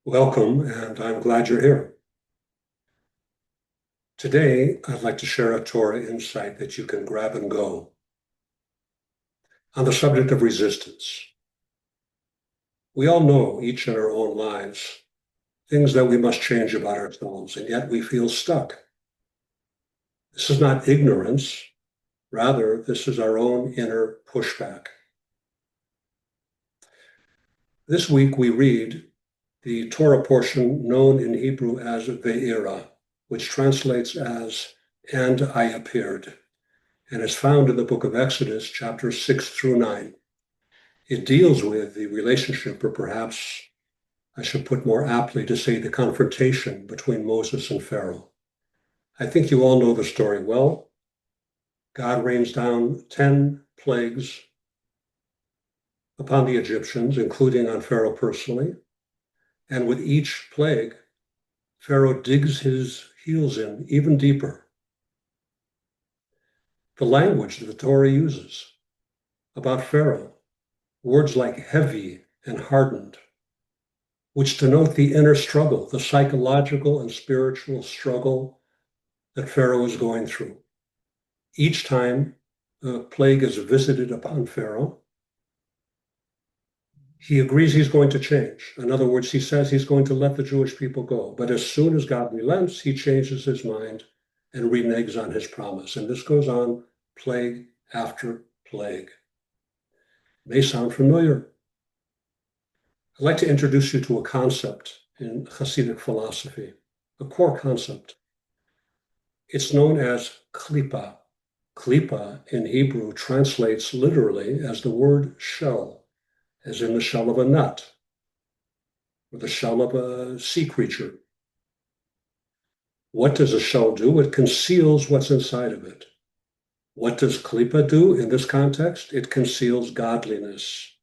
Welcome, and I'm glad you're here. Today, I'd like to share a Torah insight that you can grab and go on the subject of resistance. We all know, each in our own lives, things that we must change about ourselves, and yet we feel stuck. This is not ignorance, rather, this is our own inner pushback. This week, we read the Torah portion known in Hebrew as Vayera, which translates as, "And I appeared," and is found in the book of Exodus, chapters 6 through 9. It deals with the relationship, or perhaps I should put more aptly to say the confrontation between Moses and Pharaoh. I think you all know the story well. God rains down 10 plagues upon the Egyptians, including on Pharaoh personally. And with each plague, Pharaoh digs his heels in even deeper. The language that the Torah uses about Pharaoh, words like heavy and hardened, which denote the inner struggle, the psychological and spiritual struggle that Pharaoh is going through. Each time a plague is visited upon Pharaoh, he agrees he's going to change. In other words, he says he's going to let the Jewish people go. But as soon as God relents, he changes his mind and reneges on his promise. And this goes on plague after plague. May sound familiar. I'd like to introduce you to a concept in Hasidic philosophy, a core concept. It's known as klipa. Klipa in Hebrew translates literally as the word shell, as in the shell of a nut or the shell of a sea creature. What does a shell do? It conceals what's inside of it. What does klipa do in this context? It conceals godliness.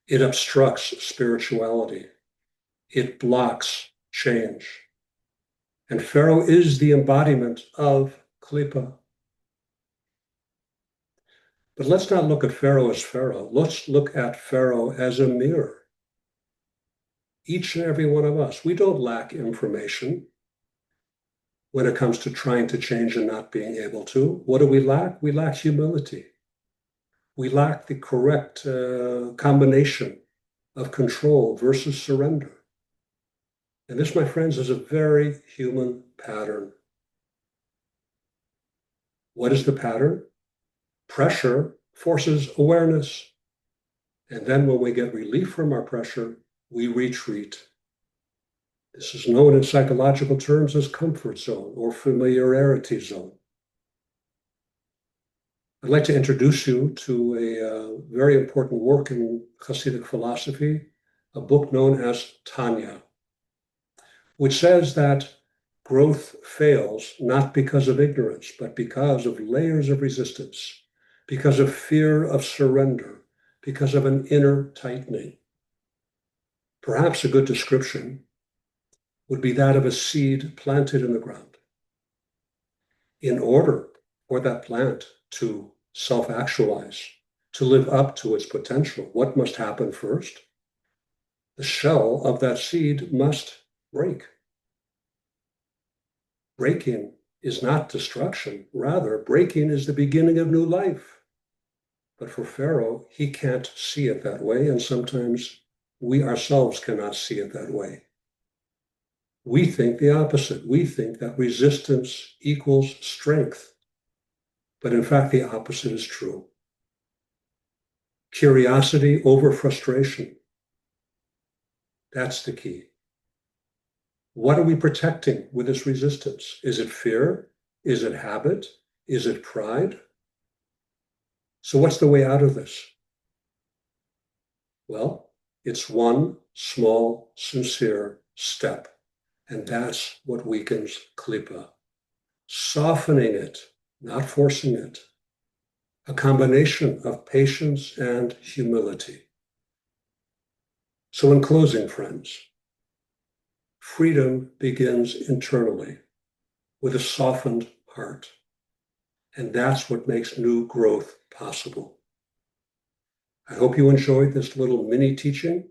It obstructs spirituality. It blocks change. And Pharaoh is the embodiment of klipa. But let's not look at Pharaoh as Pharaoh. Let's look at Pharaoh as a mirror. Each and every one of us, we don't lack information when it comes to trying to change and not being able to. What do we lack? We lack humility. We lack the correct combination of control versus surrender. And this, my friends, is a very human pattern. What is the pattern? Pressure forces awareness. And then when we get relief from our pressure, we retreat. This is known in psychological terms as comfort zone or familiarity zone. I'd like to introduce you to a very important work in Hasidic philosophy, a book known as Tanya, which says that growth fails not because of ignorance, but because of layers of resistance, because of fear of surrender, because of an inner tightening. Perhaps a good description would be that of a seed planted in the ground. In order for that plant to self-actualize, to live up to its potential, what must happen first? The shell of that seed must break. Breaking is not destruction. Rather, breaking is the beginning of new life. But for Pharaoh, he can't see it that way, and sometimes we ourselves cannot see it that way. We think the opposite. We think that resistance equals strength. But in fact, the opposite is true. Curiosity over frustration. That's the key. What are we protecting with this resistance? Is it fear? Is it habit? Is it pride? So what's the way out of this? Well, it's one small, sincere step. And that's what weakens klipa. Softening it, not forcing it. A combination of patience and humility. So in closing, friends, freedom begins internally with a softened heart. And that's what makes new growth possible. I hope you enjoyed this little mini teaching.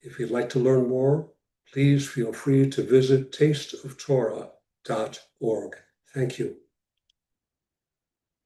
If you'd like to learn more, please feel free to visit tasteoftorah.org. Thank you.